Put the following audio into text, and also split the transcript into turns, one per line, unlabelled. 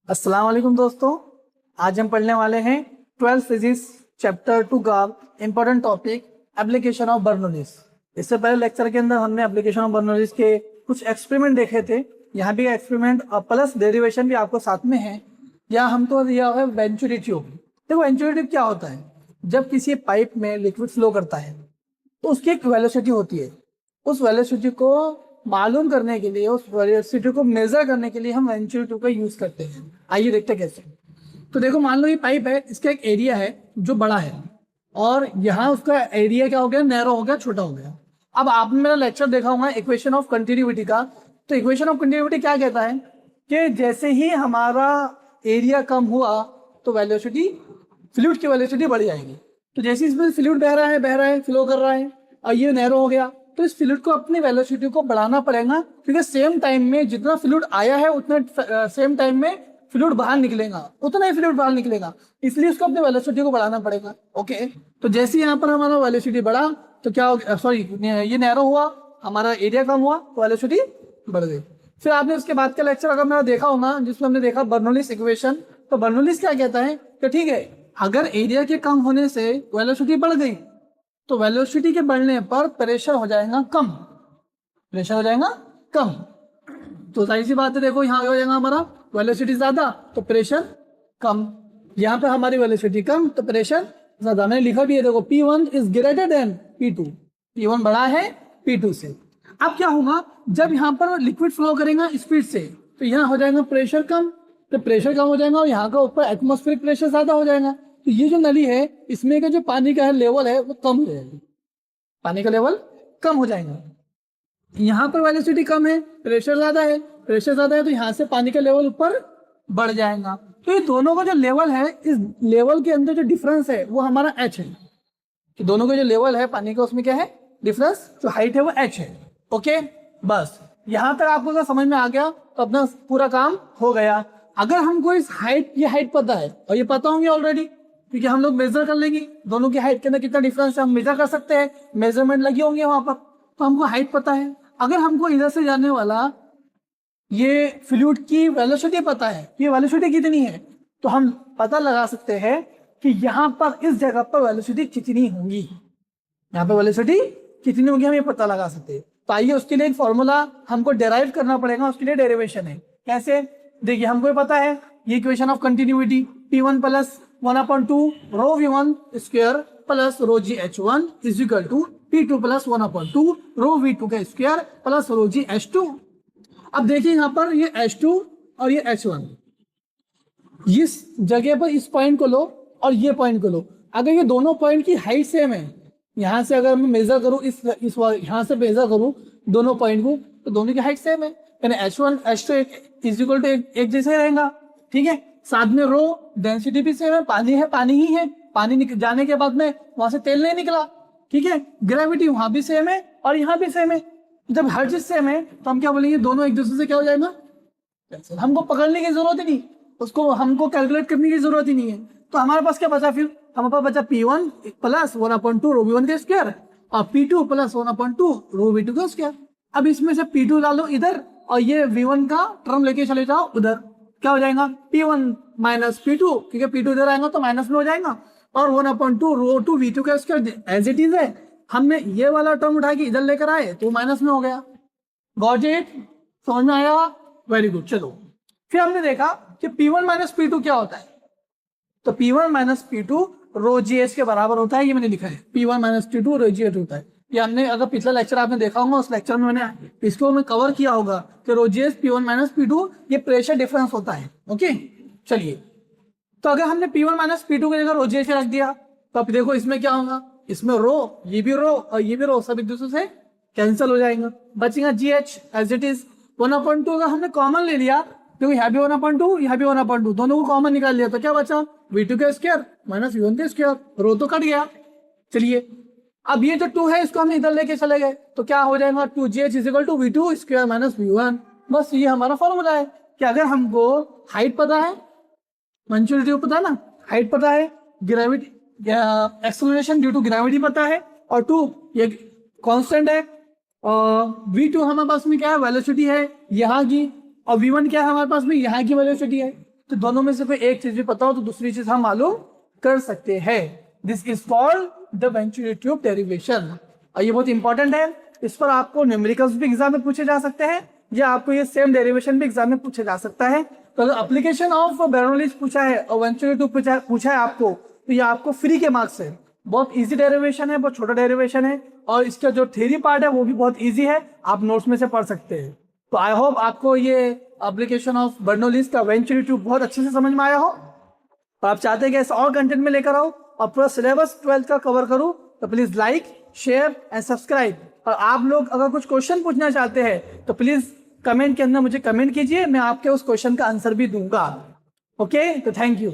अस्सलाम वालेकुम दोस्तों, आज हम पढ़ने वाले हैं 12th फिजिक्स चैप्टर 2 का important topic application of Bernoulli's. इससे पहले लेक्चर के अंदर हमने एप्लीकेशन ऑफ बर्नौलीज के कुछ एक्सपेरिमेंट देखे थे। यहाँ भी एक्सपेरिमेंट प्लस डेरिवेशन भी आपको साथ में है। यहाँ हमको दिया हुआ है वेंचुरी ट्यूब। देखो वेंचुरी ट्यूब क्या होता है, जब किसी पाइप में लिक्विड फ्लो करता है तो उसकी एक वेलोसिटी होती है। उस वेलोसिटी को मालूम करने के लिए, उस वेलोसिटी को मेजर करने के लिए हम वेंचुरी ट्यूब का यूज करते हैं। आइए देखते हैं कैसे। तो देखो, मान लो ये पाइप है, इसका एक एरिया है जो बड़ा है और यहाँ उसका एरिया क्या हो गया, नैरो हो गया, छोटा हो गया। अब आपने मेरा लेक्चर देखा होगा इक्वेशन ऑफ कंटिन्यूटी का। तो इक्वेशन ऑफ कंटिन्यूटी क्या कहता है कि जैसे ही हमारा एरिया कम हुआ तो वेलोसिटी, फ्लूइड की वेलोसिटी बढ़ जाएगी। तो जैसे इसमें फ्लूइड बह रहा है, फ्लो कर रहा है और ये नैरो हो गया, तो इस फ्लूइड को अपनी वेलोसिटी को बढ़ाना पड़ेगा, क्योंकि सेम टाइम में जितना फ्लूइड आया है उतना सेम टाइम में फ्लूइड बाहर निकलेगा, उतना ही फ्लूइड बाहर निकलेगा, इसलिए उसको अपनी वेलोसिटी को बढ़ाना पड़ेगा। ओके, तो जैसे यहाँ पर हमारा वेलोसिटी बढ़ा तो क्या हो गया, सॉरी ये नैरो हुआ, हमारा एरिया कम हुआ तो वेलोसिटी बढ़ गई। फिर आपने उसके बाद का लेक्चर अगर मेरा देखा होगा जिसमें हमने देखा बर्नौलीज इक्वेशन। तो बर्नौलीज क्या कहता है कि ठीक है, अगर एरिया के कम होने से वेलोसिटी बढ़ गई तो वेलोसिटी के बढ़ने पर प्रेशर हो जाएगा कम, प्रेशर हो जाएगा कम। तो जाहिर सी बात है, देखो यहाँ हो जाएगा हमारा वेलोसिटी ज्यादा तो प्रेशर कम, यहाँ पे हमारी वेलोसिटी कम तो प्रेशर ज्यादा। मैंने लिखा भी है, देखो P1 is greater than P2, P1 बड़ा है P2 से। अब क्या होगा, जब यहाँ पर लिक्विड फ्लो करेगा स्पीड से तो यहाँ हो जाएगा प्रेशर कम, तो प्रेशर कम हो जाएगा और यहाँ का ऊपर एटमॉस्फेरिक प्रेशर ज्यादा हो जाएगा। तो ये जो नली है इसमें का जो पानी का लेवल है वो कम हो जाएगा, पानी का लेवल कम हो जाएगा। यहाँ पर वेलोसिटी कम है, प्रेशर ज्यादा है, प्रेशर ज्यादा है तो यहाँ से पानी का लेवल ऊपर बढ़ जाएगा। तो ये दोनों का जो लेवल है, इस लेवल के अंदर जो डिफरेंस है वो हमारा h है। कि दोनों का जो लेवल है पानी का, उसमें क्या है डिफरेंस, जो हाइट है वो h है। ओके, बस यहाँ तक आपको अगर समझ में आ गया तो अपना पूरा काम हो गया। अगर हमको इस हाइट, ये हाइट पता है और ये पता होंगे ऑलरेडी, क्योंकि हम लोग मेजर कर लेंगे दोनों की हाइट के अंदर कितना डिफरेंस है, हम मेजर कर सकते हैं, मेजरमेंट लगी होंगे वहां पर, तो हमको हाइट पता है। अगर हमको इधर से जाने वाला ये फ्लूइड की वेलोसिटी पता है, ये वेलोसिटी कितनी है, तो हम पता लगा सकते हैं कि यहाँ पर इस जगह पर वेलोसिटी कितनी होगी, यहाँ पर वेलोसिटी कितनी होगी हम ये पता लगा सकते हैं। तो आइए उसके लिए एक फॉर्मूला हमको डेराइव करना पड़ेगा, उसके लिए डेरिवेशन है। कैसे, देखिए हमको पता है ये equation of continuity P1 plus 1/2 rho V1 square plus rho g H1 is equal to P2 plus 1/2 rho V2 का स्क्वायर प्लस रो जी H2। अब देखिए यहाँ पर ये H2 और ये H1, इस जगह पर इस पॉइंट को लो और ये पॉइंट को लो। अगर ये दोनों पॉइंट की हाइट सेम है, यहाँ से अगर मैं मेजर करूँ इस यहाँ से मेजर करूँ दोनों पॉइंट को, तो दोनों की हाइट सेम है, यानी H1 H2 is equal to एक जैसे रहेगा। ठीक है, साथ में रो डेंसिटी भी सेम है, पानी ही है, पानी जाने के बाद में वहां से तेल नहीं निकला। ठीक है, ग्रेविटी वहां भी सेम है और यहाँ भी सेम है। जब हर चीज सेम है तो हम क्या बोलेंगे, दोनों एक दूसरे से क्या हो जाएगा, हमको पकड़ने की जरूरत ही नहीं, उसको हमको कैलकुलेट करने की जरूरत ही नहीं है। तो हमारे पास क्या बचा, फिर हमारे पास बचा P1 प्लस 1/2 रो V1 का स्क्वायर और P2 प्लस 1/2 रो V2 का स्क्वायर। अब इसमें से P2 डालो इधर और ये V1 का टर्म लेके चले जाओ उधर, क्या हो जाएगा P1 माइनस P2, क्योंकि P2 इधर आएगा तो माइनस में हो जाएगा, और 1/2 रो टू V2 का स्क्वायर एज इट इज है। हमने ये वाला टर्म उठा के इधर लेकर आए तो माइनस में हो गया। गॉट इट, समझ में आया, वेरी गुड। चलो फिर हमने देखा कि P1 माइनस P2 क्या होता है, तो P1 माइनस P2 रो जी एच के बराबर होता है, ये मैंने लिखा है P1 माइनस P2 रो जी एच होता है। ये हमने, अगर पिछला लेक्चर आपने देखा होगा उस लेक्चर में मैंने इसको मैं कवर किया होगा कि रो जी एच P1 माइनस P2 ये प्रेशर डिफरेंस होता है। ओके, चलिए, तो अगर हमने P1 माइनस P2 की जगह रो जी एच रख दिया तो अब देखो इसमें क्या होगा, इसमें रो, ये भी रो और ये भी रो सब एक दूसरे से कैंसिल हो जाएगा, बचेगा g h as it is. 1/2 अगर हमने कॉमन ले लिया, क्योंकि यहाँ भी 1/2 यहाँ भी 1/2, दोनों को कॉमन निकाल लिया तो क्या बचा, V2 का स्क्वायर माइनस V1 का स्क्वायर, रो तो कट गया। चलिए, अब ये जो 2 है इसको हम इधर लेके चले गए तो क्या हो जाएगा, 2gh is equal to V2 square minus V1। बस ये हमारा फॉर्मूला है कि अगर हमको हाइट पता है, वेंचुरी पता है ना, हाइट पता है, gravity acceleration due to gravity पता है, और 2 ये कांस्टेंट है, और V2 हमारे पास में क्या है, वेलोसिटी है यहाँ की, और V1 क्या है हमारे पास में यहाँ की वेलोसिटी है। तो दोनों में से कोई एक चीज भी पता हो तो दूसरी चीज हम मालूम कर सकते हैं। This is called the venturi tube derivation. और ये बहुत इंपॉर्टेंट है, इस पर आपको न्यूमेरिकल्स भी एग्जाम में पूछे जा सकते हैं या आपको ये सेम डेरिवेशन भी एग्जाम में पूछा जा सकता है। तो अगर एप्लीकेशन ऑफ बर्नौलीज पूछा है और वेंचुरी ट्यूब पूछा है आपको, तो ये आपको फ्री के मार्क्स है। बहुत इजी डेरिवेशन है, बहुत छोटा डेरिवेशन है और इसका जो थ्योरी पार्ट है वो भी बहुत इजी है, आप नोट्स में से पढ़ सकते हैं। तो आई होप आपको ये एप्लीकेशन ऑफ बर्नौलीज का वेंचुरी ट्यूब बहुत अच्छे से समझ में आया हो। और आप चाहते हैं कि ऐसा और कंटेंट में लेकर आओ और पूरा सिलेबस 12th का कवर करूं, तो please like, share and subscribe. और आप लोग अगर कुछ क्वेश्चन पूछना चाहते हैं तो प्लीज कमेंट के अंदर मुझे कमेंट कीजिए, मैं आपके उस क्वेश्चन का आंसर भी दूंगा। ओके, तो थैंक यू।